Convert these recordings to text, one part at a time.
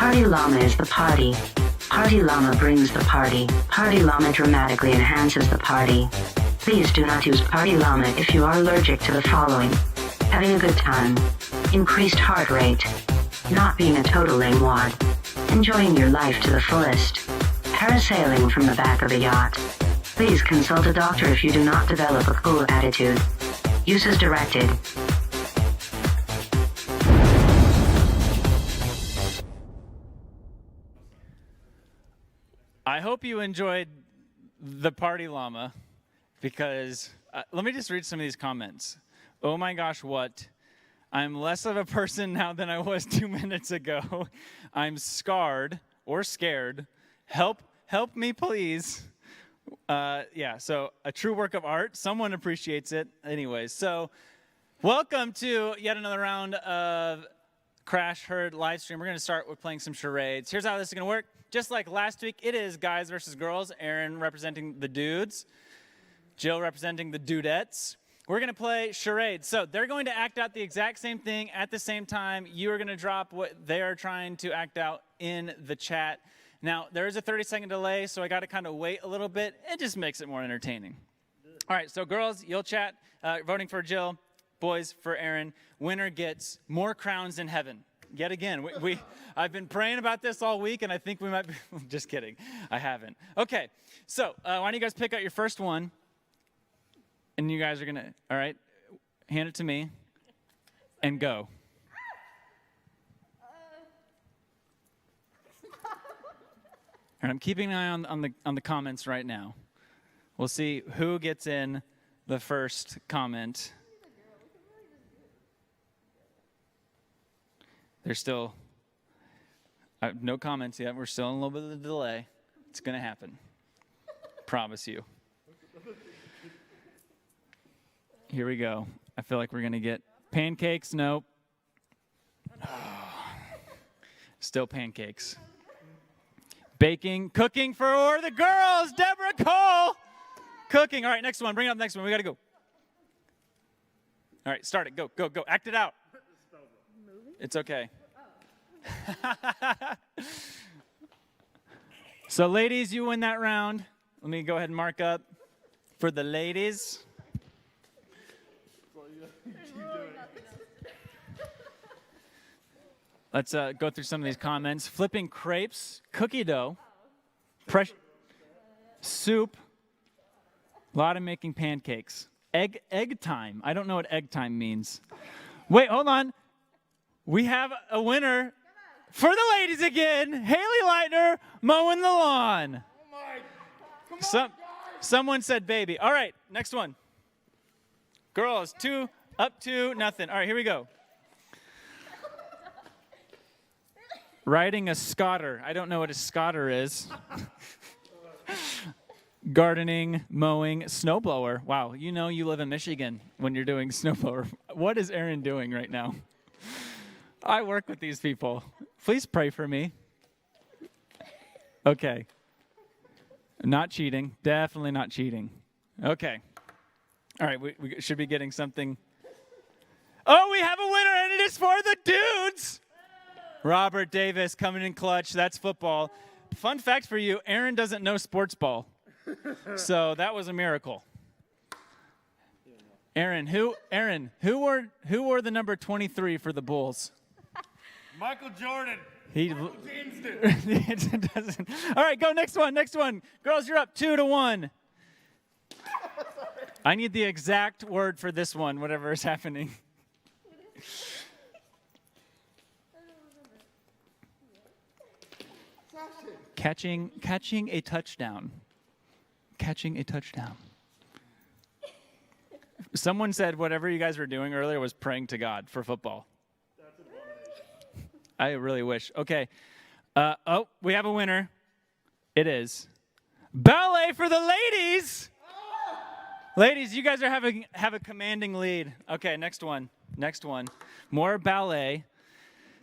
Party llama is the party. Party llama brings the party. Party llama dramatically enhances the party. Please do not use party llama if you are allergic to the following: having a good time, increased heart rate, not being a total lame wad, enjoying your life to the fullest, parasailing from the back of a yacht. Please consult a doctor if you do not develop a cool attitude. Use as directed. I hope you enjoyed the party llama, because let me just read some of these comments. Oh my gosh, what? I'm less of a person now than I was 2 minutes ago. I'm scarred or scared. Help me, please. Yeah, so a true work of art. Someone appreciates it. Anyways, so welcome to yet another round of Crash Herd live stream. We're going to start with playing some charades. Here's how this is going to work. Just like last week, it is guys versus girls. Aaron representing the dudes. Jill representing the dudettes. We're going to play charades. So they're going to act out the exact same thing at the same time. You are going to drop what they are trying to act out in the chat. Now, there is a 30-second delay, so I got to kind of wait a little bit. It just makes it more entertaining. All right, so girls, you'll chat, voting for Jill. Boys, for Aaron. Winner gets more crowns in heaven. Yet again, I've been praying about this all week, and I think we might be, just kidding, I haven't. Okay, so why don't you guys pick out your first one, and you guys are going to, all right, hand it to me, and go. And I'm keeping an eye on the comments right now. We'll see who gets in the first comment. There's still no comments yet. We're still in a little bit of a delay. It's going to happen. Promise you. Here we go. I feel like we're going to get pancakes. Nope. Still pancakes. Baking, cooking for the girls. Deborah Cole. Cooking. All right, next one. Bring it up, next one. We got to go. All right, start it. Go, go, go. Act it out. It's okay. So, ladies, you win that round. Let me go ahead and mark up for the ladies. Let's go through some of these comments. Flipping crepes, cookie dough, soup, a lot of making pancakes. Egg time. I don't know what egg time means. Wait, hold on. We have a winner for the ladies again. Haley Leitner mowing the lawn. Oh my! Come on, guys. Someone said baby. All right, next one. Girls, 2 up to nothing. All right, here we go. Riding a scotter. I don't know what a scotter is. Gardening, mowing, snowblower. Wow, you know you live in Michigan when you're doing snowblower. What is Aaron doing right now? I work with these people. Please pray for me. Okay. Not cheating. Definitely not cheating. Okay. All right, we should be getting something. Oh, we have a winner, and it is for the dudes. Robert Davis coming in clutch. That's football. Fun fact for you, Aaron doesn't know sports ball. So that was a miracle. Aaron, who wore the number 23 for the Bulls? Michael Jordan. Michael James did. doesn't. All right, go next one. Girls, you're up 2-1. I need the exact word for this one, whatever is happening. Catching a touchdown. Catching a touchdown. Someone said whatever you guys were doing earlier was praying to God for football. That's an abomination. I really wish. Okay. We have a winner. It is ballet for the ladies. Ladies, you guys are have a commanding lead. Okay, next one. More ballet.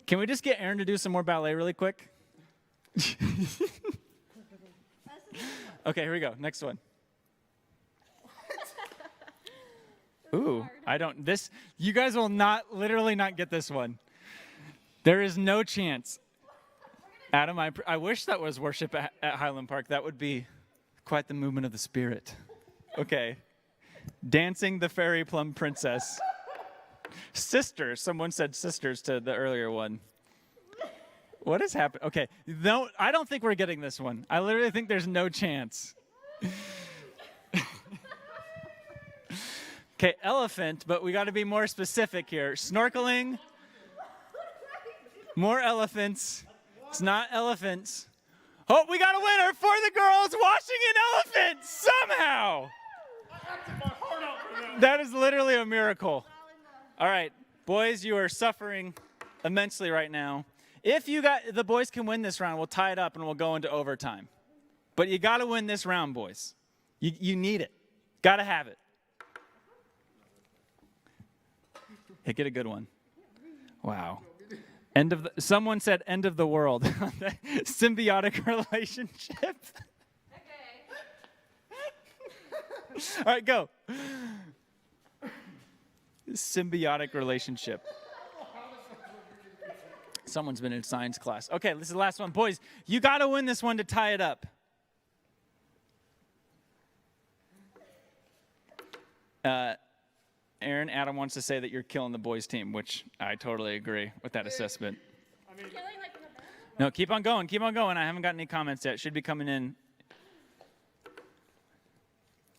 Can we just get Aaron to do some more ballet really quick? Okay, here we go. Next one. Ooh, you guys will literally not get this one. There is no chance. Adam, I wish that was worship at Highland Park. That would be quite the movement of the Spirit. Okay. Dancing the Fairy Plum Princess. Sisters. Someone said sisters to the earlier one. What has happened? Okay. No, I don't think we're getting this one. I literally think there's no chance. Okay, elephant, but we got to be more specific here. Snorkeling. More elephants. It's not elephants. Oh, we got a winner for the girls washing an elephant somehow. That is literally a miracle. All right, boys, you are suffering immensely right now. If the boys can win this round, we'll tie it up and we'll go into overtime. But you got to win this round, boys. You need it. Got to have it. Hey, get a good one. Wow. Someone said end of the world. Symbiotic relationship. Okay. All right, go. Symbiotic relationship. Someone's been in science class. Okay, this is the last one. Boys, you got to win this one to tie it up. Aaron, Adam wants to say that you're killing the boys' team, which I totally agree with that assessment. Killing like in the back? No, keep on going. Keep on going. I haven't gotten any comments yet. Should be coming in.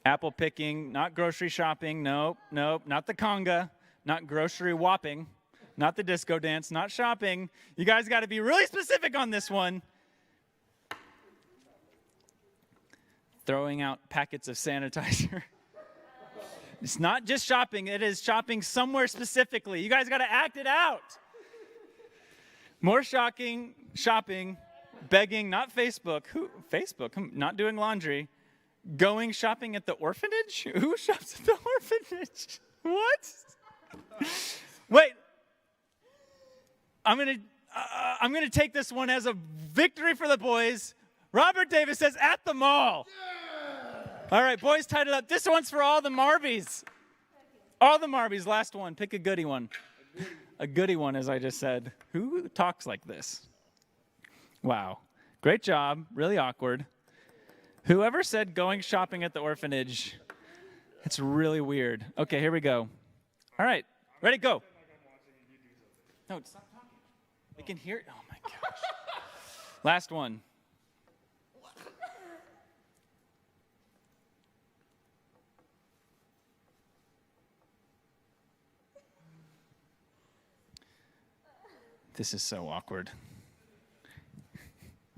Apple picking, not grocery shopping. Nope. Not the conga. Not grocery whopping. Not the disco dance. Not shopping. You guys got to be really specific on this one. Throwing out packets of sanitizer. It's not just shopping. It is shopping somewhere specifically. You guys got to act it out. More shopping, begging, not Facebook. Who? Facebook? Not doing laundry. Going shopping at the orphanage? Who shops at the orphanage? What? Wait. I'm gonna take this one as a victory for the boys. Robert Davis says at the mall. All right, boys, tied it up. This one's for all the Marbies. All the Marbies. Last one. Pick a goodie one. A goodie one, as I just said. Who talks like this? Wow. Great job. Really awkward. Whoever said going shopping at the orphanage, it's really weird. Okay, here we go. All right. Ready, go. No, stop talking. We can hear it. Oh, my gosh. Last one. This is so awkward.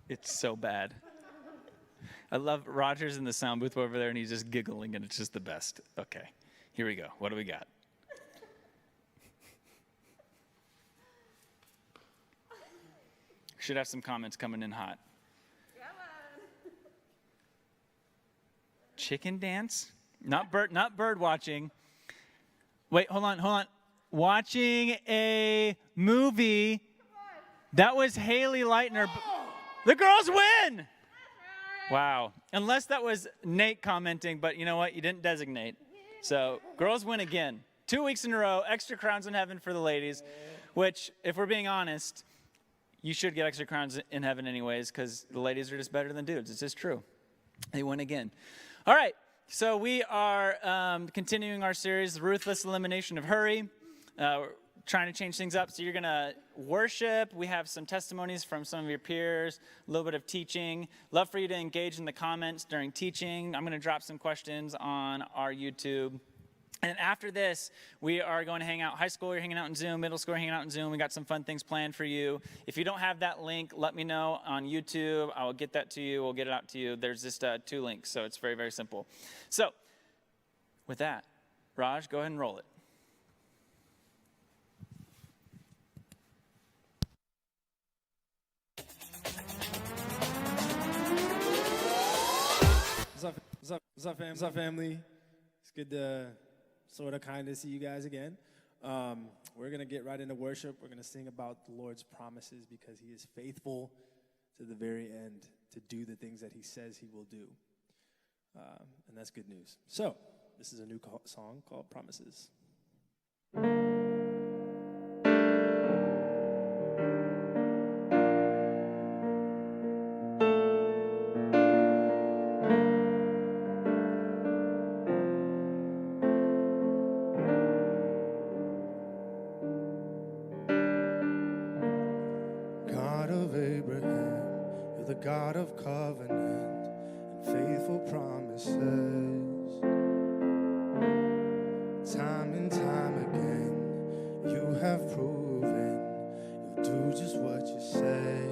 It's so bad. I love Roger's in the sound booth over there, and he's just giggling, and it's just the best. Okay, here we go. What do we got? Should have some comments coming in hot. Come on. Chicken dance? Not bird watching. Wait, hold on. Watching a movie. That was Haley Leitner. The girls win. Wow. Unless that was Nate commenting, but you know what? You didn't designate. So girls win again. 2 weeks in a row, extra crowns in heaven for the ladies, which, if we're being honest, you should get extra crowns in heaven anyways, because the ladies are just better than dudes. It's just true. They win again. All right. So we are continuing our series, the Ruthless Elimination of Hurry. We're trying to change things up. So you're going to worship. We have some testimonies from some of your peers, a little bit of teaching. Love for you to engage in the comments during teaching. I'm going to drop some questions on our YouTube. And after this, we are going to hang out. High school, you're hanging out in Zoom. Middle school, you're hanging out in Zoom. We got some fun things planned for you. If you don't have that link, let me know on YouTube. I will get that to you. We'll get it out to you. There's just 2 links, so it's very, very simple. So with that, Raj, go ahead and roll it. What's up, family? It's good to sort of kind of see you guys again. We're going to get right into worship. We're going to sing about the Lord's promises because he is faithful to the very end to do the things that he says he will do. And that's good news. So this is a new song called Promises. the God of covenant and faithful promises. Time and time again, you have proven you'll do just what you say.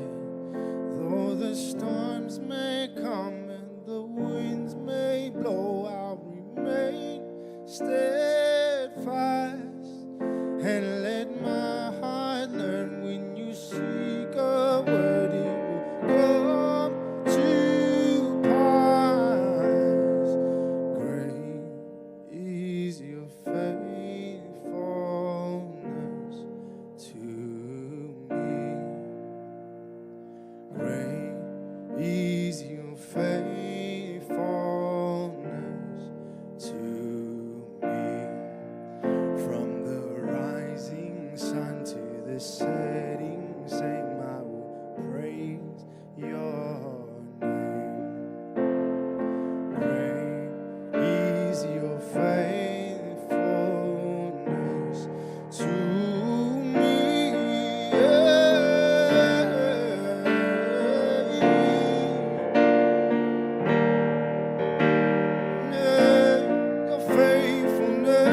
Though the storms may come and the winds may blow, I'll remain steadfast and let my heart learn when you speak a word, it will come to pass. Great is your faithfulness to me. Great is your faithfulness to me. From the rising sun to the setting same, I will praise your name. Great is your faithfulness to me. Your faithfulness.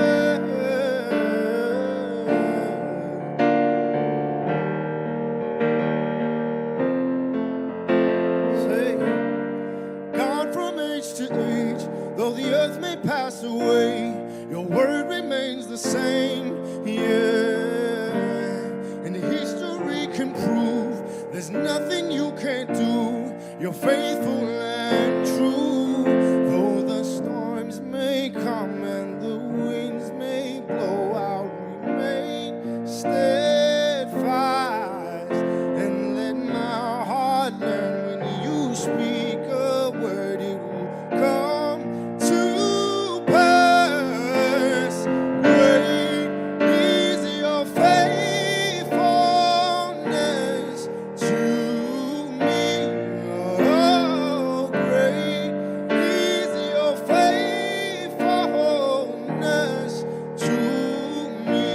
Say, God, from age to age, though the earth may pass away, your word remains the same. Yeah, and history can prove there's nothing you can't do. You're faithful and true. Though the storms may come and the winds may blow, I'll remain steadfast and let my heart learn when you speak a word, it will come to pass. Great is your faithfulness to me. Oh, great is your faithfulness to me.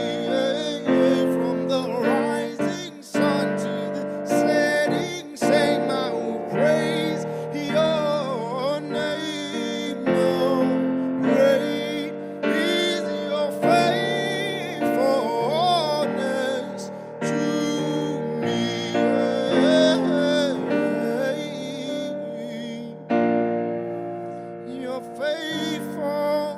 From the rising sun to the setting same, I will praise your name. Oh, great is your faithfulness to me. You're faithful.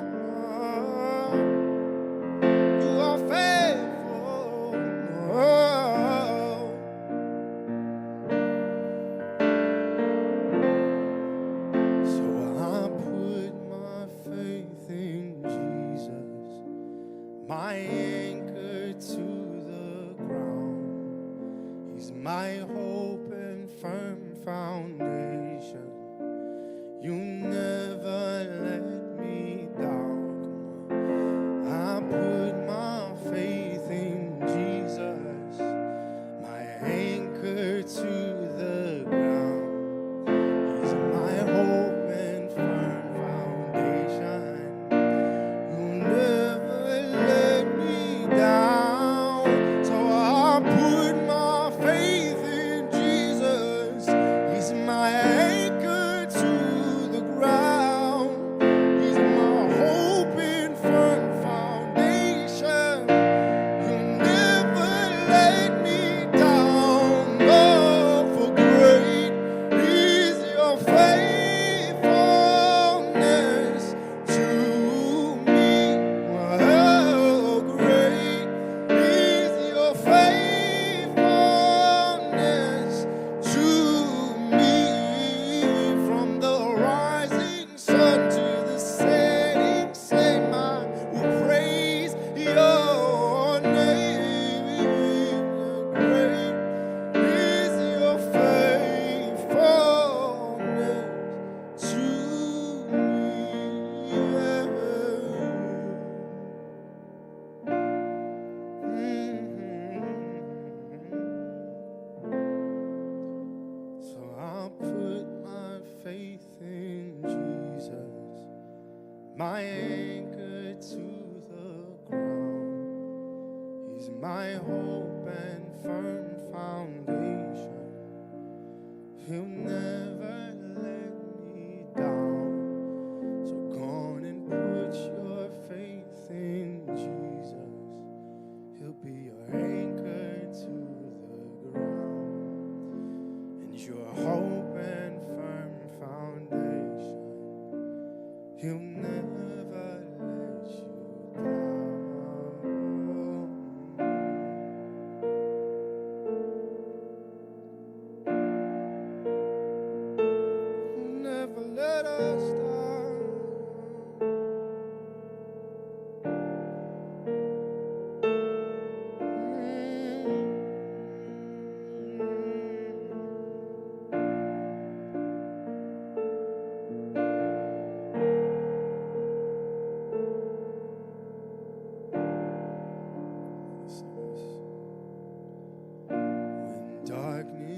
You are faithful. So I put my faith in Jesus, my anchor to the ground. He's my hope and firm foundation. You never let me down. I put my faith in Jesus, my anchor to the ground. He's my hope and firm foundation. You never let me down. So I put my faith in Jesus.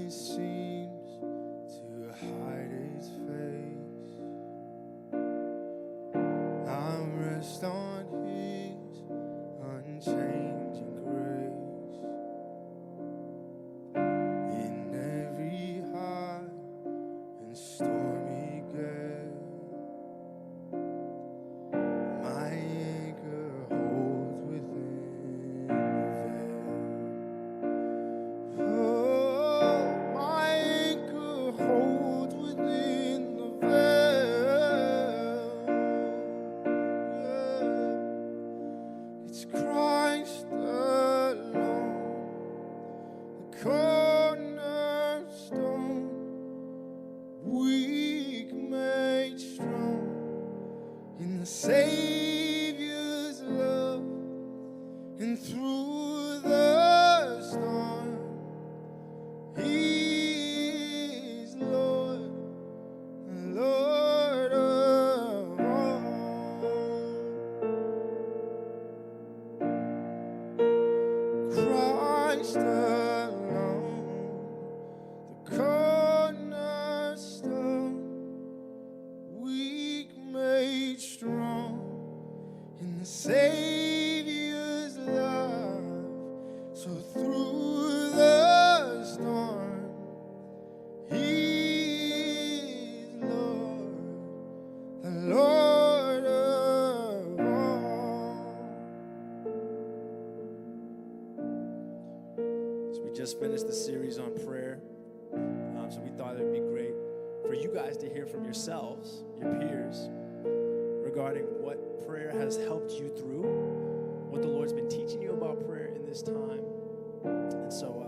he seems to hide his face, I rest on his unchanging grace. In every high and stormy gale, my anchor holds within the veil. Oh, my anchor holds within the veil. Yeah. It's Christ alone, the cornerstone, weak made strong in the Savior's love, and through the storm, He is Lord, Lord of all. Christ alone, the cornerstone, weak made strong in the Savior's love. So through the storm, He is Lord, the Lord of all. So we just finished the series on prayer. So we thought it would be great for you guys to hear from yourselves, your peers, regarding what prayer has helped you through, what the Lord's been teaching you about prayer in this time. And so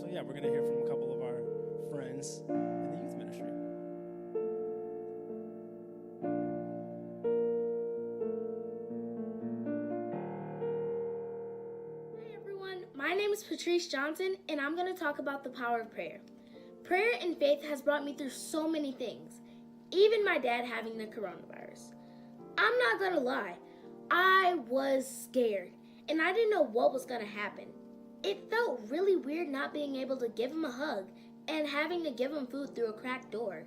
yeah, we're going to hear from a couple of our friends in the youth ministry. Hi everyone, my name is Patrice Johnson, and I'm going to talk about the power of prayer. Prayer and faith has brought me through so many things, even my dad having the coronavirus. I'm not going to lie, I was scared, and I didn't know what was going to happen. It felt really weird not being able to give him a hug and having to give him food through a cracked door.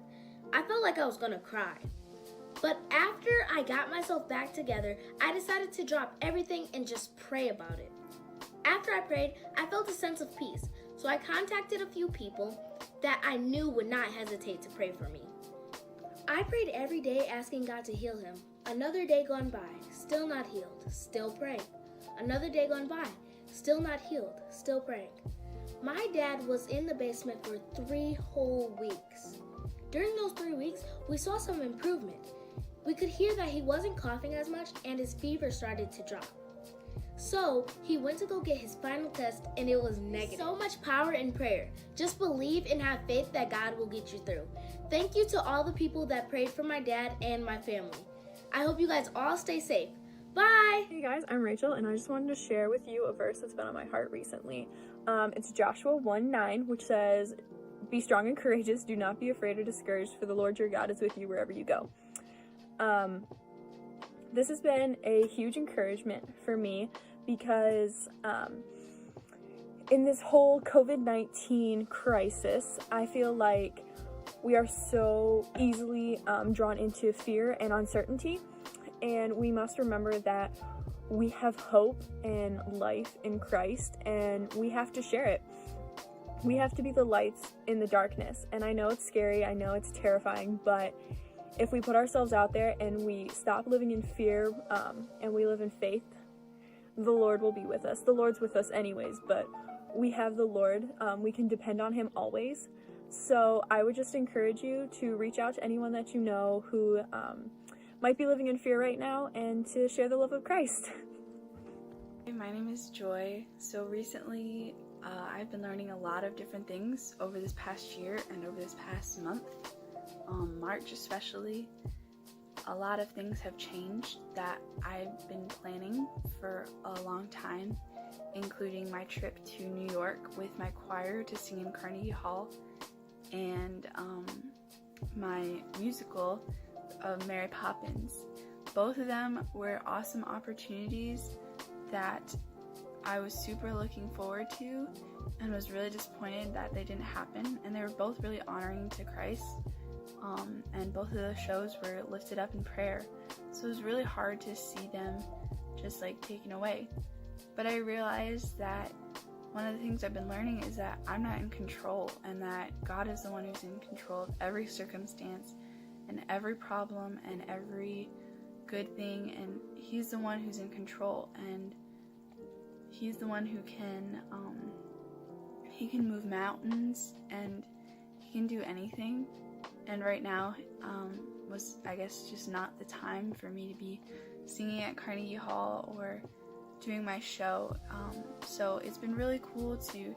I felt like I was going to cry. But after I got myself back together, I decided to drop everything and just pray about it. After I prayed, I felt a sense of peace, so I contacted a few people that I knew would not hesitate to pray for me. I prayed every day asking God to heal him. Another day gone by, still not healed, still praying. Another day gone by, still not healed, still praying. My dad was in the basement for 3 whole weeks. During those 3 weeks, we saw some improvement. We could hear that he wasn't coughing as much and his fever started to drop. So he went to go get his final test and it was negative. So much power in prayer. Just believe and have faith that God will get you through. Thank you to all the people that prayed for my dad and my family. I hope you guys all stay safe. Bye! Hey guys, I'm Rachel, and I just wanted to share with you a verse that's been on my heart recently. It's Joshua 1:9, which says, "Be strong and courageous, do not be afraid or discouraged, for the Lord your God is with you wherever you go." This has been a huge encouragement for me because in this whole COVID-19 crisis, I feel like we are so easily drawn into fear and uncertainty, and we must remember that we have hope and life in Christ, and we have to share it. We have to be the lights in the darkness, and I know it's scary, I know it's terrifying, but if we put ourselves out there and we stop living in fear and we live in faith, the Lord will be with us. The Lord's with us anyways, but we have the Lord. We can depend on him always. So I would just encourage you to reach out to anyone that you know who might be living in fear right now and to share the love of Christ. Hey, my name is Joy. So recently I've been learning a lot of different things over this past year and over this past month. March especially, a lot of things have changed that I've been planning for a long time, including my trip to New York with my choir to sing in Carnegie Hall, and my musical of Mary Poppins. Both of them were awesome opportunities that I was super looking forward to and was really disappointed that they didn't happen. And they were both really honoring to Christ. And both of those shows were lifted up in prayer. So it was really hard to see them just like taken away. But I realized that one of the things I've been learning is that I'm not in control, and that God is the one who's in control of every circumstance and every problem and every good thing, and He's the one who's in control, and He's the one who can He can move mountains, and He can do anything. And right now was, I guess, just not the time for me to be singing at Carnegie Hall or doing my show. So it's been really cool to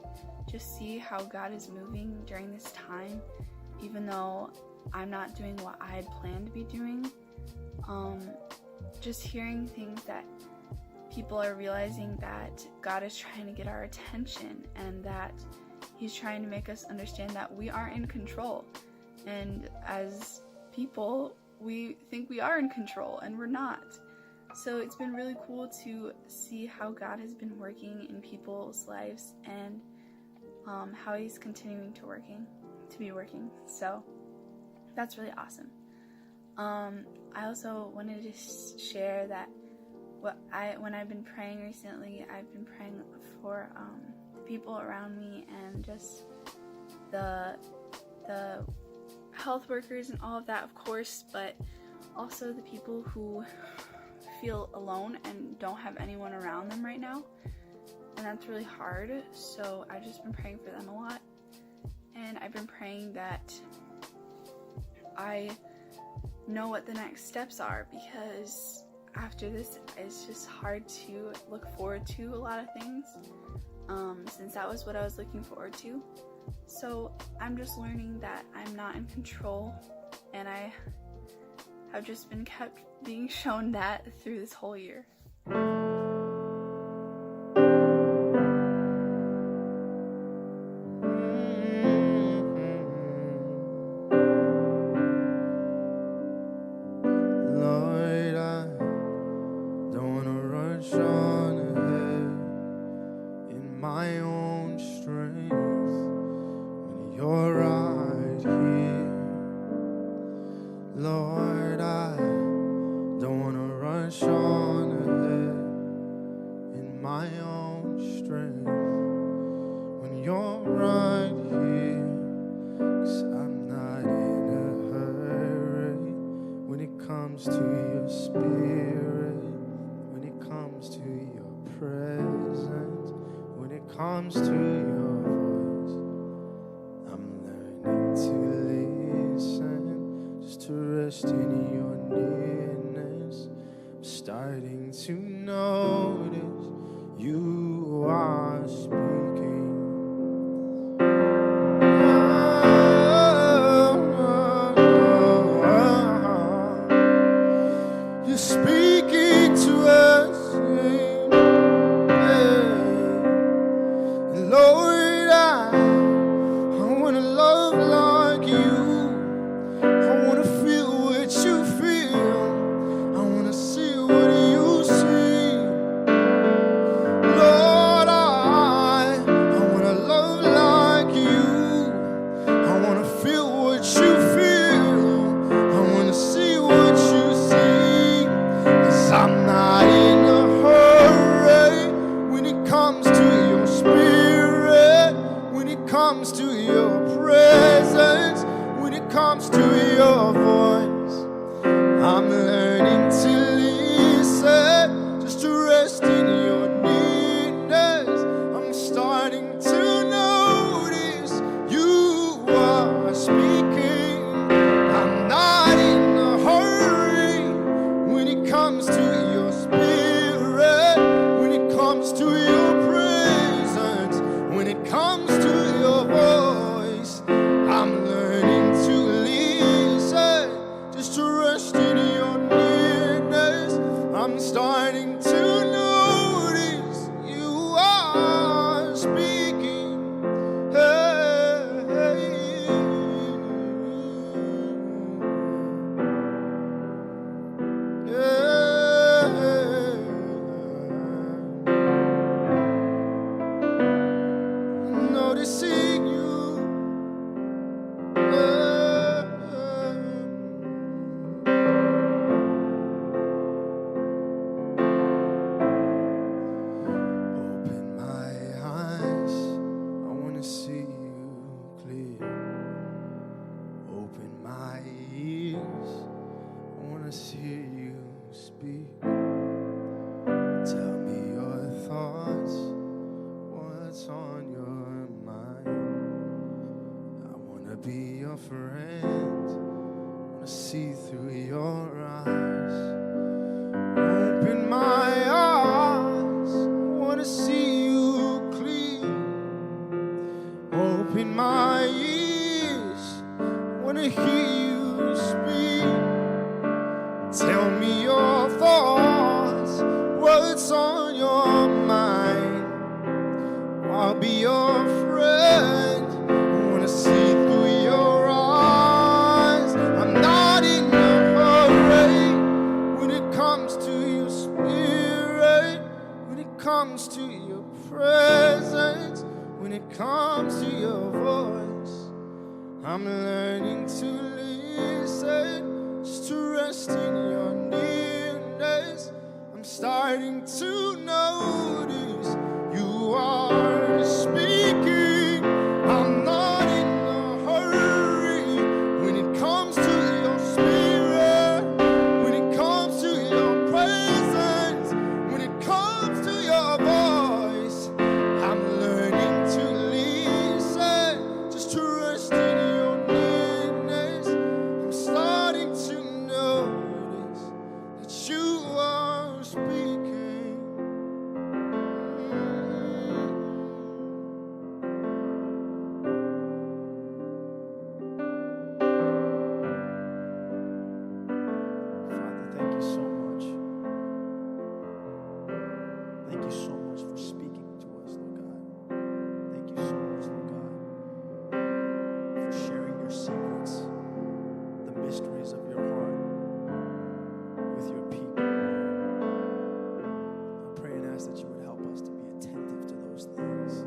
just see how God is moving during this time, even though I'm not doing what I had planned to be doing. Just hearing things that people are realizing that God is trying to get our attention, and that He's trying to make us understand that we aren't in control. And as people, we think we are in control, and we're not. So it's been really cool to see how God has been working in people's lives, and how He's continuing to be working. So that's really awesome. I also wanted to share that when I've been praying recently, I've been praying for the people around me, and just the health workers and all of that, of course, but also the people who feel alone and don't have anyone around them right now, and that's really hard. So I've just been praying for them a lot, and I've been praying that I know what the next steps are, because after this it's just hard to look forward to a lot of things, since that was what I was looking forward to. So I'm just learning that I'm not in control, and I have just been kept being shown that through this whole year. Lord, I don't want to rush on ahead in my own strength when you're right here. Lord, I don't want to rush on ahead in my own strength when you're right here. 'Cause I'm not in a hurry when it comes to your spirit, when it comes to your presence, when it comes to your voice. I'm learning to listen, just to rest in your nearness. I'm starting to notice you are speaking. You're speaking to us, Lord, I want to love like you. I want to feel what you feel. I want to see what you see. Lord, I want to love like you. I want to feel what you feel. I want to see what you see. 'Cause I'm not in a hurry when it comes to your spirit, when it comes to your presence, when it comes to your voice. I'm learning to listen, just to rest in your nearness. I'm starting to notice you are speaking. I'm not in a hurry when it comes to your spirit, when it comes to your presence, when it comes to your voice. I'm learning to listen, want to see you. Open my eyes, I want to see you clear. Open my ears, I want to hear you speak. Tell me your thoughts, what's on your mind. I want to be your friend, I want to see through your eyes. Open my eyes, I want to see you clear. Open my ears, I want to hear you speak. Tell me your thoughts, what's on your mind. I'll be your friend, I want to see through your eyes. I'm not in a hurry when it comes to your spirit, when it comes to your presence, when it comes to your voice. I'm learning to listen, just to rest in your nearness. I'm starting to notice you are speaking. I'm not in a hurry when it comes to your spirit, when it comes to your presence, when it comes to your voice. I'm learning to listen, just to rest in your nearness. I'm starting to notice that you are speaking. Father, thank you so much. Thank you so much for speaking to us, Lord God. Thank you so much, Lord God, for sharing your secrets, the mysteries of your heart with your people. I pray and ask that you would help us to be attentive to those things,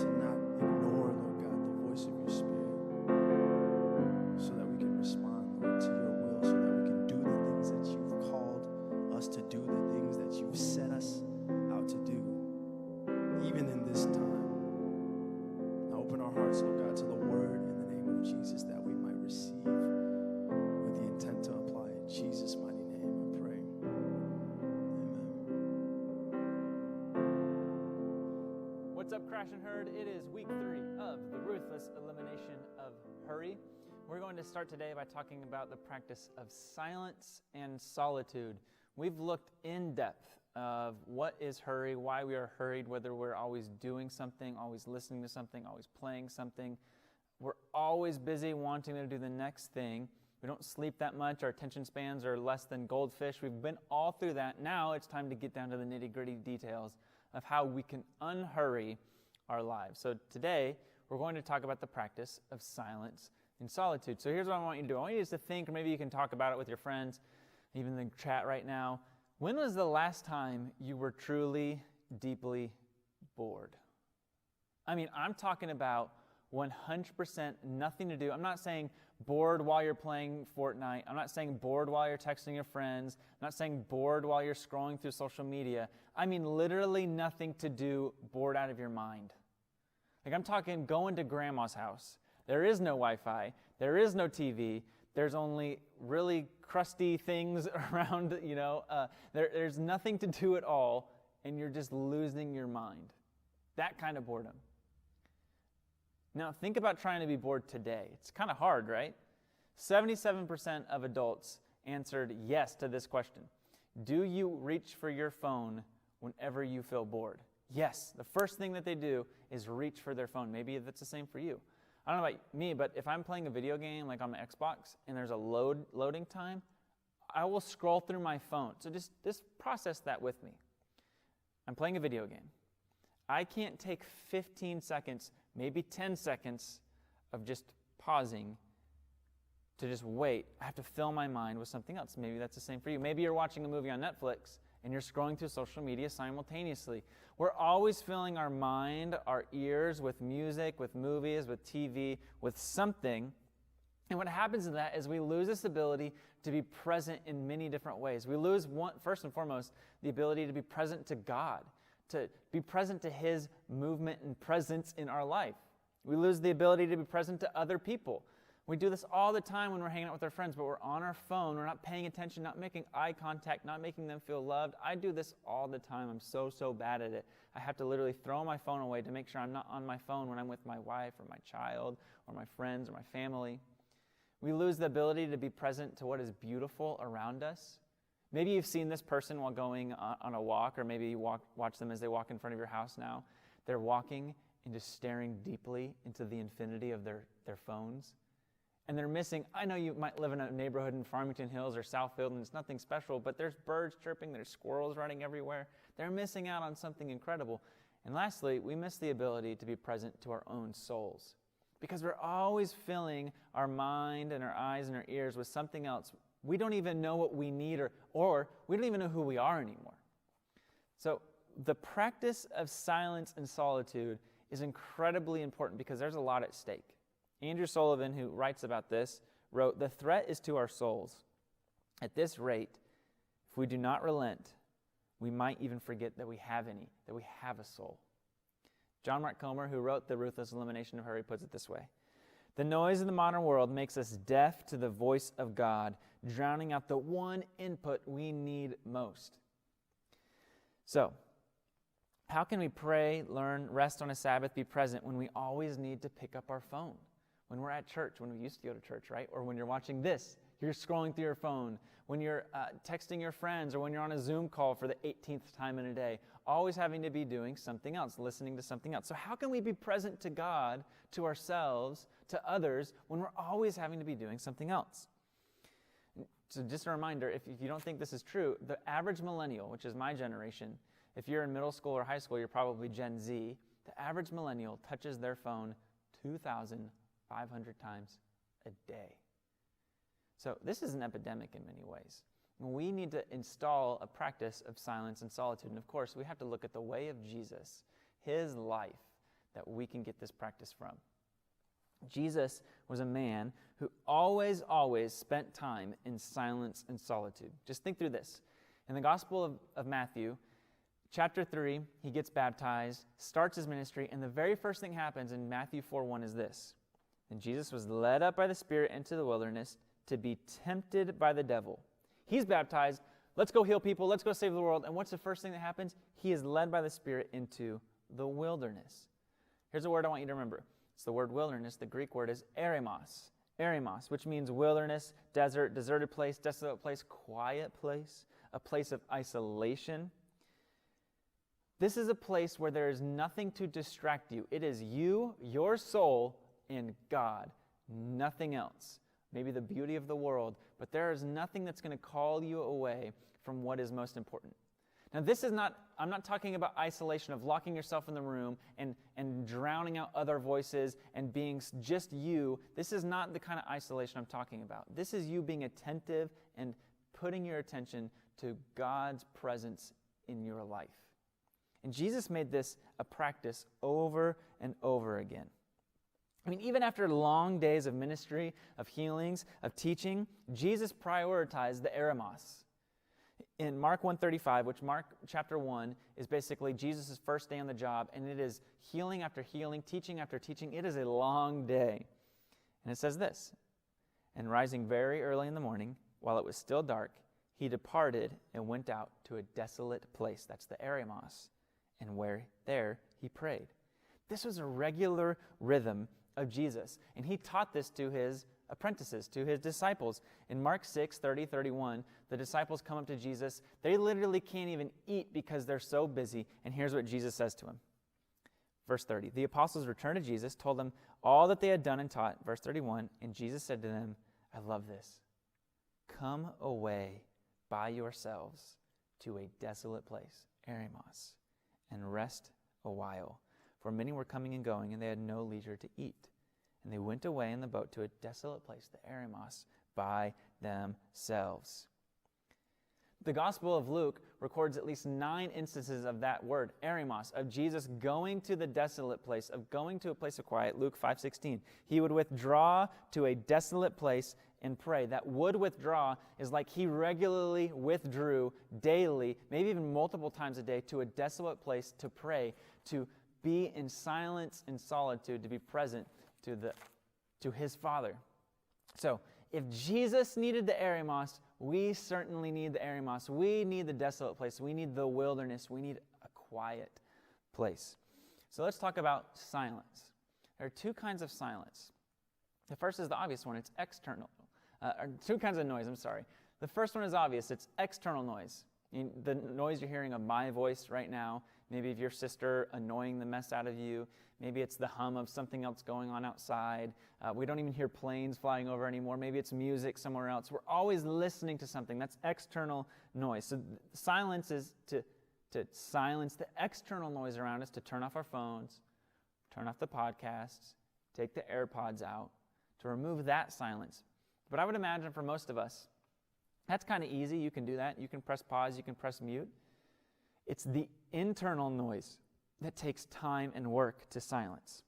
to not ignore, Lord God, the voice of your Spirit, so that we can respond, Lord, to your will, so that we can do the things that you've called us to do, the things that you've set us out to do, even in this time. Now open our hearts, Lord God, to the word in the name of Jesus, that we might receive with the intent to apply. In Jesus' mighty name, I pray. Amen. What's up, Crash and Herd? It is week 3 of the Ruthless Elimination of Hurry. We're going to start today by talking about the practice of silence and solitude. We've looked in depth of what is hurry, why we are hurried, whether we're always doing something, always listening to something, always playing something. We're always busy wanting to do the next thing. We don't sleep that much. Our attention spans are less than goldfish. We've been all through that. Now it's time to get down to the nitty-gritty details of how we can unhurry our lives. So today, we're going to talk about the practice of silence and solitude. So here's what I want you to do. I want you just to think, or maybe you can talk about it with your friends, even in the chat right now. When was the last time you were truly, deeply bored? I mean, I'm talking about 100% nothing to do. I'm not saying bored while you're playing Fortnite. I'm not saying bored while you're texting your friends. I'm not saying bored while you're scrolling through social media. I mean literally nothing to do, bored out of your mind. Like I'm talking going to grandma's house. There is no Wi-Fi. There is no TV. There's only really crusty things around, there's nothing to do at all, and you're just losing your mind. That kind of boredom. Now, think about trying to be bored today. It's kind of hard, right? 77% of adults answered yes to this question. Do you reach for your phone whenever you feel bored? Yes. The first thing that they do is reach for their phone. Maybe that's the same for you. I don't know about me, but if I'm playing a video game like on my Xbox and there's a loading time, I will scroll through my phone. So just process that with me. I'm playing a video game. I can't take 15 seconds, maybe 10 seconds of just pausing to just wait. I have to fill my mind with something else. Maybe that's the same for you. Maybe you're watching a movie on Netflix and you're scrolling through social media simultaneously. We're always filling our mind, our ears with music, with movies, with TV, with something. And what happens in that is we lose this ability to be present in many different ways. We lose, first and foremost, the ability to be present to God, to be present to His movement and presence in our life. We lose the ability to be present to other people. We do this all the time when we're hanging out with our friends, but we're on our phone, we're not paying attention, not making eye contact, not making them feel loved. I do this all the time. I'm so bad at it. I have to literally throw my phone away to make sure I'm not on my phone when I'm with my wife or my child or my friends or my family. We lose the ability to be present to what is beautiful around us. Maybe you've seen this person while going on a walk, or maybe you watch them as they walk in front of your house now. They're walking and just staring deeply into the infinity of their phones. And they're missing, I know you might live in a neighborhood in Farmington Hills or Southfield and it's nothing special, but there's birds chirping, there's squirrels running everywhere. They're missing out on something incredible. And lastly, we miss the ability to be present to our own souls, because we're always filling our mind and our eyes and our ears with something else. We don't even know what we need, or we don't even know who we are anymore. So the practice of silence and solitude is incredibly important because there's a lot at stake. Andrew Sullivan, who writes about this, wrote, "The threat is to our souls. At this rate, if we do not relent, we might even forget that we have any, that we have a soul." John Mark Comer, who wrote the Ruthless Elimination of Hurry, puts it this way: "The noise of the modern world makes us deaf to the voice of God, drowning out the one input we need most." So, how can we pray, learn, rest on a Sabbath, be present when we always need to pick up our phone? When we're at church, when we used to go to church, right? Or when you're watching this, you're scrolling through your phone. When you're texting your friends, or when you're on a Zoom call for the 18th time in a day, always having to be doing something else, listening to something else. So how can we be present to God, to ourselves, to others, when we're always having to be doing something else? So just a reminder, if you don't think this is true, the average millennial, which is my generation, if you're in middle school or high school, you're probably Gen Z, the average millennial touches their phone 2,500 times a day. So this is an epidemic in many ways. We need to install a practice of silence and solitude. And of course, we have to look at the way of Jesus, His life, that we can get this practice from. Jesus was a man who always spent time in silence and solitude. Just think through this. In the Gospel of Matthew, chapter 3, he gets baptized, starts his ministry, and the very first thing happens in Matthew 4:1 is this: "And Jesus was led up by the Spirit into the wilderness to be tempted by the devil." He's baptized. Let's go heal people. Let's go save the world. And what's the first thing that happens? He is led by the Spirit into the wilderness. Here's a word I want you to remember. It's the word wilderness. The Greek word is eremos. Eremos, which means wilderness, desert, deserted place, desolate place, quiet place, a place of isolation. This is a place where there is nothing to distract you. It is you, your soul, and God. Nothing else. Maybe the beauty of the world, but there is nothing that's going to call you away from what is most important. Now, I'm not talking about isolation of locking yourself in the room and drowning out other voices and being just you. This is not the kind of isolation I'm talking about. This is you being attentive and putting your attention to God's presence in your life. And Jesus made this a practice over and over again. I mean, even after long days of ministry, of healings, of teaching, Jesus prioritized the eremos. In Mark 1:35, which Mark chapter 1 is basically Jesus' first day on the job, and it is healing after healing, teaching after teaching. It is a long day. And it says this: "And rising very early in the morning, while it was still dark, he departed and went out to a desolate place." That's the eremos. "And where there he prayed." This was a regular rhythm of Jesus. And he taught this to his apprentices, to his disciples. In Mark 6:30-31, the disciples come up to Jesus. They literally can't even eat because they're so busy. And here's what Jesus says to them. Verse 30, "The apostles returned to Jesus, told them all that they had done and taught." Verse 31, "And Jesus said to them," I love this, "Come away by yourselves to a desolate place," eremos, "and rest a while. For many were coming and going, and they had no leisure to eat. And they went away in the boat to a desolate place," the eremos, "by themselves." The Gospel of Luke records at least 9 instances of that word, eremos, of Jesus going to the desolate place, of going to a place of quiet. Luke 5:16. He would withdraw to a desolate place and pray. That would withdraw is like he regularly withdrew daily, maybe even multiple times a day, to a desolate place to pray, to be in silence and solitude, to be present to his Father. So, if Jesus needed the eremos, we certainly need the eremos. We need the desolate place. We need the wilderness. We need a quiet place. So let's talk about silence. There are 2 kinds of silence. The first is the obvious one. It's external. Or 2 kinds of noise, I'm sorry. The first one is obvious. It's external noise. The noise you're hearing of my voice right now, maybe of your sister annoying the mess out of you. Maybe it's the hum of something else going on outside. We don't even hear planes flying over anymore. Maybe it's music somewhere else. We're always listening to something. That's external noise. So silence is to silence the external noise around us, to turn off our phones, turn off the podcasts, take the AirPods out, to remove that silence. But I would imagine for most of us, that's kind of easy. You can do that. You can press pause. You can press mute. It's the internal noise that takes time and work to silence.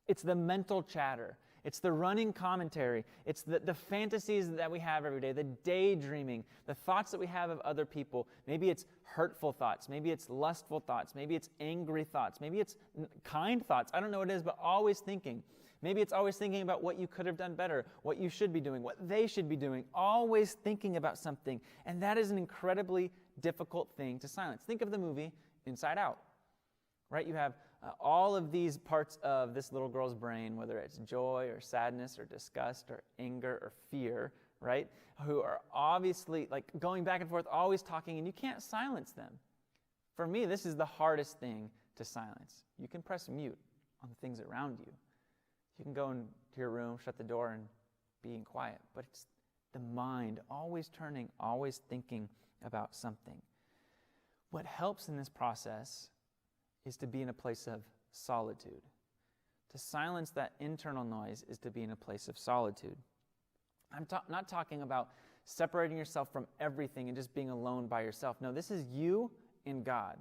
It's the mental chatter. It's the running commentary. It's the fantasies that we have every day, the daydreaming, the thoughts that we have of other people. Maybe it's hurtful thoughts. Maybe it's lustful thoughts. Maybe it's angry thoughts. Maybe it's kind thoughts. I don't know what it is, but always thinking. Maybe it's always thinking about what you could have done better, what you should be doing, what they should be doing, always thinking about something. And that is an incredibly difficult thing to silence. Think of the movie Inside Out, right? You have all of these parts of this little girl's brain, whether it's joy or sadness or disgust or anger or fear, right? Who are obviously like going back and forth, always talking, and you can't silence them. For me, this is the hardest thing to silence. You can press mute on the things around you. You can go into your room, shut the door, and being quiet. But it's the mind always turning, always thinking about something. What helps in this process is to be in a place of solitude. To silence that internal noise is to be in a place of solitude. I'm not talking about separating yourself from everything and just being alone by yourself. No, this is you and God.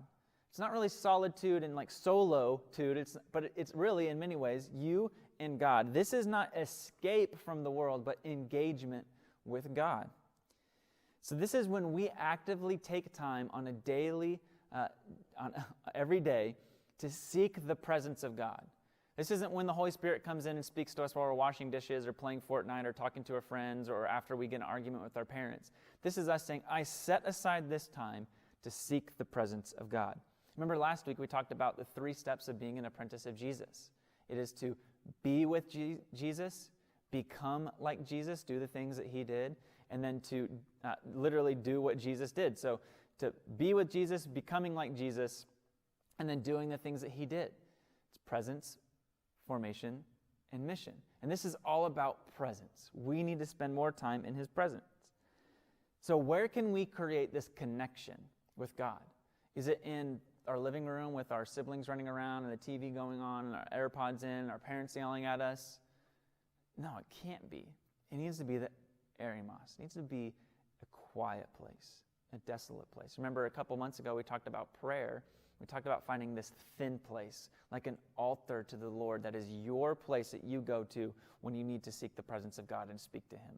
It's not really solitude and like solo-tude, but it's really, in many ways, you and God. This is not escape from the world, but engagement with God. So this is when we actively take time on a daily, every day, to seek the presence of God. This isn't when the Holy Spirit comes in and speaks to us while we're washing dishes or playing Fortnite or talking to our friends or after we get in an argument with our parents. This is us saying, I set aside this time to seek the presence of God. Remember last week we talked about the 3 steps of being an apprentice of Jesus. It is to be with Jesus, become like Jesus, do the things that he did, and then to literally do what Jesus did. So to be with Jesus, becoming like Jesus, and then doing the things that he did. It's presence, formation, and mission. And this is all about presence. We need to spend more time in his presence. So where can we create this connection with God? Is it in our living room with our siblings running around and the TV going on and our AirPods in and our parents yelling at us? No, it can't be. It needs to be the eremos. It needs to be a quiet place, a desolate place. Remember a couple months ago we talked about prayer. We talked about finding this thin place, like an altar to the Lord that is your place that you go to when you need to seek the presence of God and speak to him.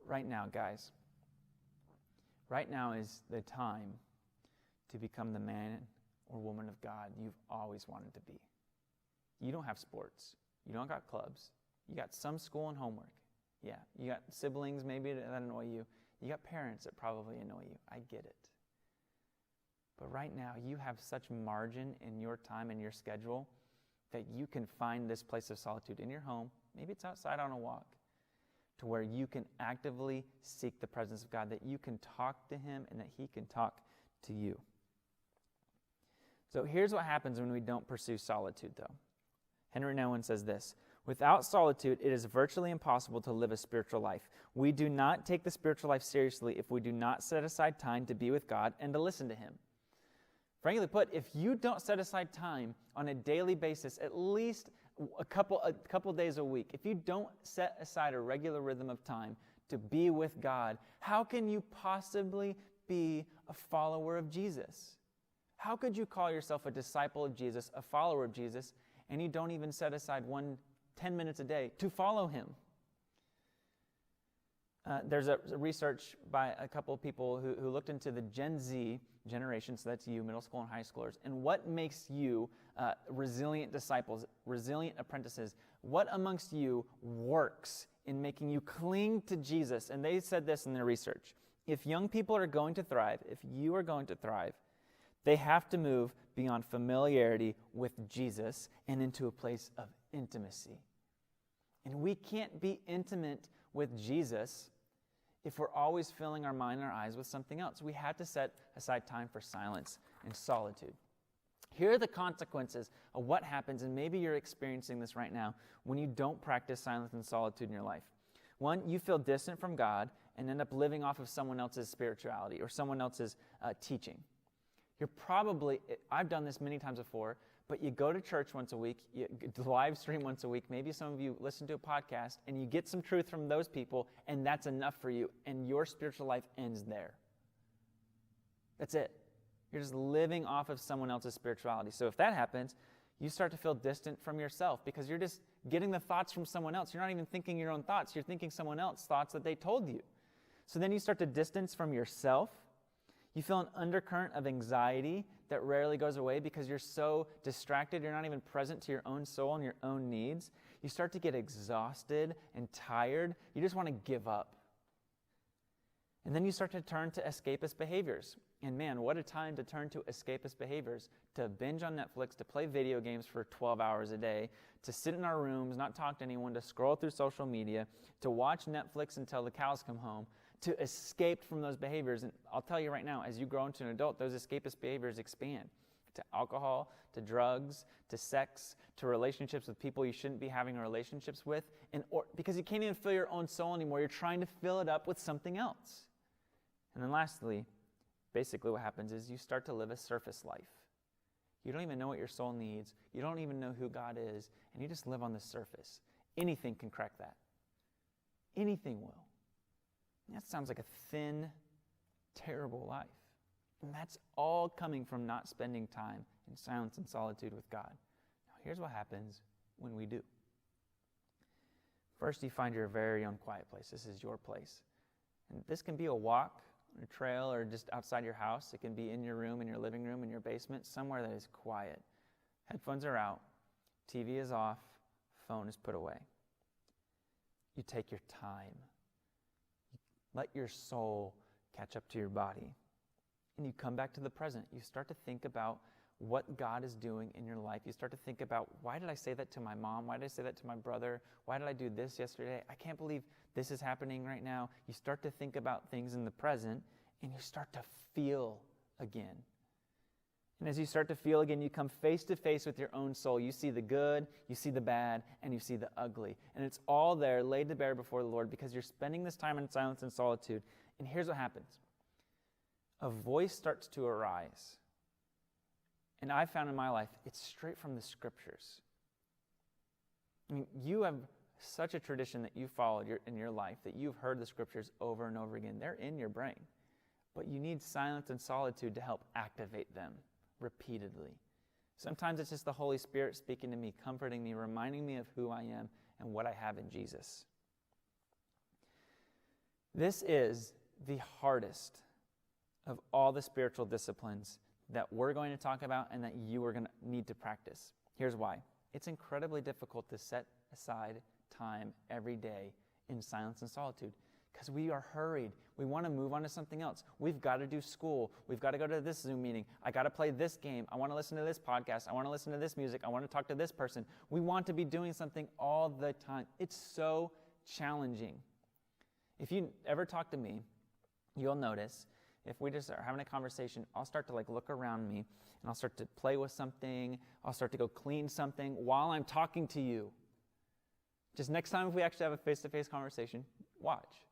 Right now, guys, right now is the time to become the man or woman of God you've always wanted to be. You don't have sports. You don't got clubs. You got some school and homework. Yeah, you got siblings maybe that annoy you. You got parents that probably annoy you. I get it. But right now, you have such margin in your time and your schedule that you can find this place of solitude in your home. Maybe it's outside on a walk, to where you can actively seek the presence of God, that you can talk to him and that he can talk to you. So here's what happens when we don't pursue solitude, though. Henry Nouwen says this: without solitude, it is virtually impossible to live a spiritual life. We do not take the spiritual life seriously if we do not set aside time to be with God and to listen to him. Frankly put, if you don't set aside time on a daily basis, at least a couple days a week, if you don't set aside a regular rhythm of time to be with God, how can you possibly be a follower of Jesus? How could you call yourself a disciple of Jesus, a follower of Jesus, and you don't even set aside 10 minutes a day to follow him? There's a research by a couple of people who looked into the Gen Z generation, so that's you, middle school and high schoolers, and what makes you resilient disciples, resilient apprentices. What amongst you works in making you cling to Jesus? And they said this in their research. If young people are going to thrive, if you are going to thrive, they have to move beyond familiarity with Jesus and into a place of intimacy. And we can't be intimate with Jesus if we're always filling our mind and our eyes with something else. We have to set aside time for silence and solitude. Here are the consequences of what happens, and maybe you're experiencing this right now, when you don't practice silence and solitude in your life. One, you feel distant from God and end up living off of someone else's spirituality or someone else's teaching. You're probably, I've done this many times before, but you go to church once a week, you live stream once a week, maybe some of you listen to a podcast, and you get some truth from those people, and that's enough for you, and your spiritual life ends there. That's it. You're just living off of someone else's spirituality. So if that happens, you start to feel distant from yourself because you're just getting the thoughts from someone else. You're not even thinking your own thoughts. You're thinking someone else's thoughts that they told you. So then you start to distance from yourself. You feel an undercurrent of anxiety that rarely goes away because you're so distracted, you're not even present to your own soul and your own needs. You start to get exhausted and tired. You just want to give up. And then you start to turn to escapist behaviors. And man, what a time to turn to escapist behaviors, to binge on Netflix, to play video games for 12 hours a day, to sit in our rooms, not talk to anyone, to scroll through social media, to watch Netflix until the cows come home, to escape from those behaviors. And I'll tell you right now, as you grow into an adult, those escapist behaviors expand to alcohol, to drugs, to sex, to relationships with people you shouldn't be having relationships with, because you can't even fill your own soul anymore. You're trying to fill it up with something else. And then lastly, basically what happens is you start to live a surface life. You don't even know what your soul needs. You don't even know who God is, and you just live on the surface. Anything can crack that. Anything will. That sounds like a thin, terrible life. And that's all coming from not spending time in silence and solitude with God. Now, here's what happens when we do. First, you find your very own quiet place. This is your place. And this can be a walk, a trail, or just outside your house. It can be in your room, in your living room, in your basement, somewhere that is quiet. Headphones are out, TV is off, phone is put away. You take your time. Let your soul catch up to your body. And you come back to the present. You start to think about what God is doing in your life. You start to think about, why did I say that to my mom? Why did I say that to my brother? Why did I do this yesterday? I can't believe this is happening right now. You start to think about things in the present, and you start to feel again. And as you start to feel again, you come face to face with your own soul. You see the good, you see the bad, and you see the ugly. And it's all there, laid to bear before the Lord, because you're spending this time in silence and solitude. And here's what happens. A voice starts to arise. And I've found in my life, it's straight from the Scriptures. I mean, you have such a tradition that you followed in your life, that you've heard the Scriptures over and over again. They're in your brain. But you need silence and solitude to help activate them repeatedly. Sometimes it's just the Holy Spirit speaking to me, comforting me, reminding me of who I am and what I have in Jesus. This is the hardest of all the spiritual disciplines that we're going to talk about and that you are going to need to practice. Here's why. It's incredibly difficult to set aside time every day in silence and solitude because we are hurried. We want to move on to something else. We've got to do school. We've got to go to this Zoom meeting. I got to play this game. I want to listen to this podcast. I want to listen to this music. I want to talk to this person. We want to be doing something all the time. It's so challenging. If you ever talk to me, you'll notice if we just are having a conversation, I'll start to look around me and I'll start to play with something. I'll start to go clean something while I'm talking to you. Just next time if we actually have a face-to-face conversation, watch.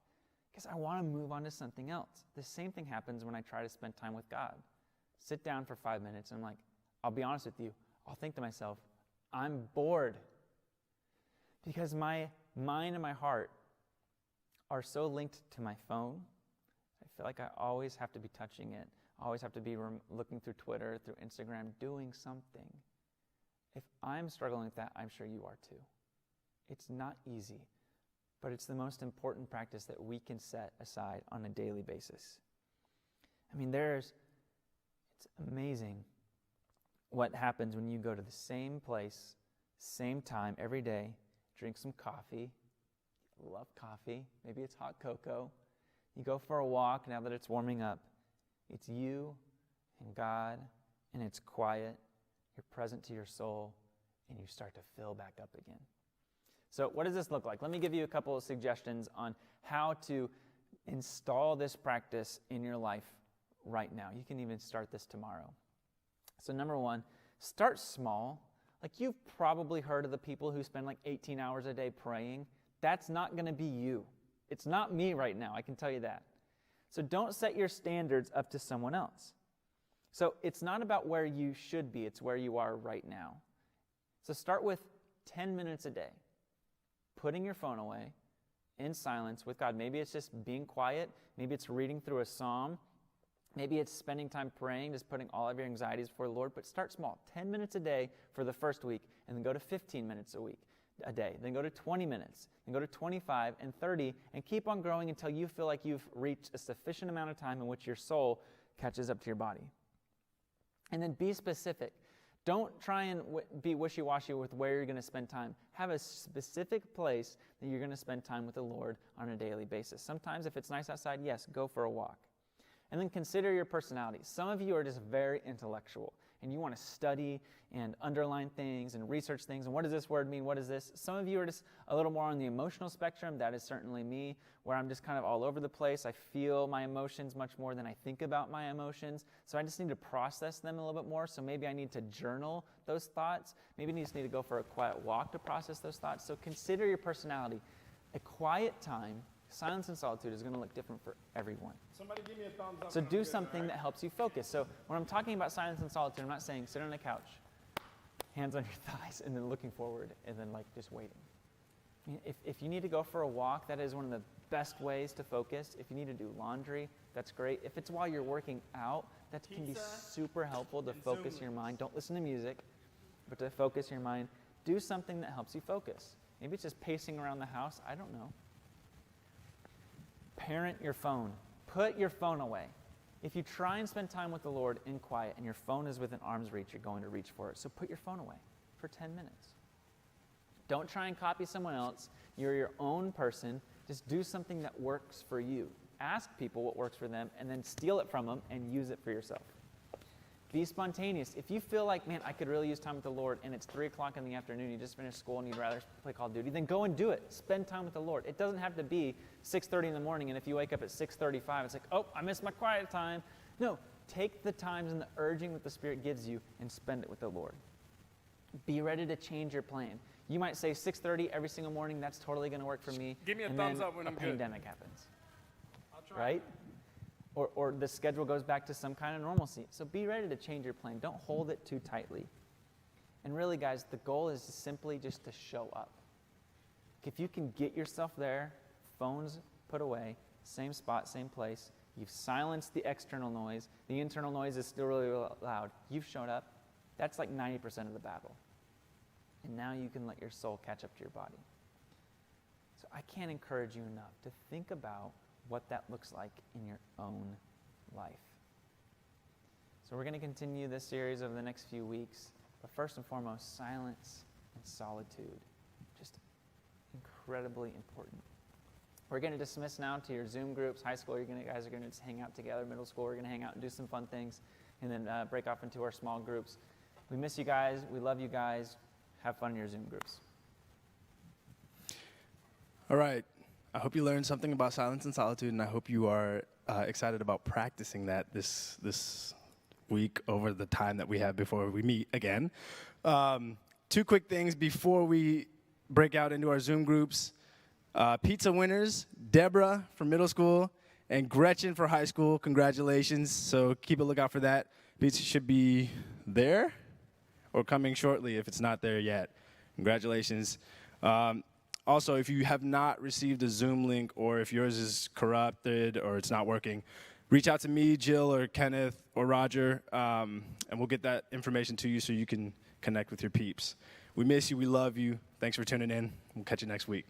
Because I want to move on to something else. The same thing happens when I try to spend time with God. Sit down for 5 minutes and I'll be honest with you, I'll think to myself, I'm bored. Because my mind and my heart are so linked to my phone. I feel like I always have to be touching it, always have to be looking through Twitter, through Instagram, doing something. If I'm struggling with that, I'm sure you are too. It's not easy, but it's the most important practice that we can set aside on a daily basis. I mean, it's amazing what happens when you go to the same place, same time every day, drink some coffee. I love coffee. Maybe it's hot cocoa. You go for a walk now that it's warming up. It's you and God, and it's quiet. You're present to your soul, and you start to fill back up again. So what does this look like? Let me give you a couple of suggestions on how to install this practice in your life right now. You can even start this tomorrow. So number one, start small. Like, you've probably heard of the people who spend like 18 hours a day praying. That's not going to be you. It's not me right now, I can tell you that. So don't set your standards up to someone else. So it's not about where you should be, it's where you are right now. So start with 10 minutes a day, putting your phone away in silence with God. Maybe it's just being quiet. Maybe it's reading through a psalm. Maybe it's spending time praying, just putting all of your anxieties before the Lord. But start small, 10 minutes a day for the first week, and then go to 15 minutes a day. Then go to 20 minutes, then go to 25 and 30, and keep on growing until you feel like you've reached a sufficient amount of time in which your soul catches up to your body. And then be specific. Don't try and be wishy-washy with where you're going to spend time. Have a specific place that you're going to spend time with the Lord on a daily basis. Sometimes if it's nice outside, yes, go for a walk. And then consider your personality. Some of you are just very intellectual, and you want to study and underline things and research things. And what does this word mean? What is this? Some of you are just a little more on the emotional spectrum. That is certainly me, where I'm just kind of all over the place. I feel my emotions much more than I think about my emotions. So I just need to process them a little bit more. So maybe I need to journal those thoughts. Maybe I just need to go for a quiet walk to process those thoughts. So consider your personality. A quiet time, silence and solitude, is going to look different for everyone. Somebody give me a thumbs up. So do something that helps you focus. So when I'm talking about silence and solitude, I'm not saying sit on a couch, hands on your thighs, and then looking forward, and then like just waiting. I mean, if you need to go for a walk, that is one of the best ways to focus. If you need to do laundry, that's great. If it's while you're working out, that can be super helpful to focus your mind. Don't listen to music, but to focus your mind. Do something that helps you focus. Maybe it's just pacing around the house. I don't know. Parent your phone. Put your phone away. If you try and spend time with the Lord in quiet and your phone is within arm's reach, you're going to reach for it. So put your phone away for 10 minutes. Don't try and copy someone else. You're your own person. Just do something that works for you. Ask people what works for them and then steal it from them and use it for yourself. Be spontaneous. If you feel like, man, I could really use time with the Lord, and it's 3 o'clock in the afternoon, you just finished school and you'd rather play Call of Duty, then go and do it. Spend time with the Lord. It doesn't have to be 6:30 in the morning, and if you wake up at 6:35, it's like, oh, I missed my quiet time. No, take the times and the urging that the Spirit gives you and spend it with the Lord. Be ready to change your plan. You might say 6:30 every single morning, that's totally going to work for me. Give me a and thumbs then up when a I'm good. pandemic happens, I'll try. right? Or the schedule goes back to some kind of normalcy. So be ready to change your plan. Don't hold it too tightly. And really, guys, the goal is simply just to show up. If you can get yourself there, phones put away, same spot, same place, you've silenced the external noise, the internal noise is still really loud, you've shown up, that's like 90% of the battle. And now you can let your soul catch up to your body. So I can't encourage you enough to think about what that looks like in your own life. So we're going to continue this series over the next few weeks. But first and foremost, silence and solitude. Just incredibly important. We're going to dismiss now to your Zoom groups. High school, you guys are going to just hang out together. Middle school, we're going to hang out and do some fun things. And then break off into our small groups. We miss you guys. We love you guys. Have fun in your Zoom groups. All right. I hope you learned something about silence and solitude, and I hope you are excited about practicing that this week over the time that we have before we meet again. 2 quick things before we break out into our Zoom groups. Pizza winners, Deborah from middle school and Gretchen for high school. Congratulations. So keep a lookout for that. Pizza should be there or coming shortly if it's not there yet. Congratulations. Also, if you have not received a Zoom link, or if yours is corrupted or it's not working, reach out to me, Jill, or Kenneth, or Roger, and we'll get that information to you so you can connect with your peeps. We miss you. We love you. Thanks for tuning in. We'll catch you next week.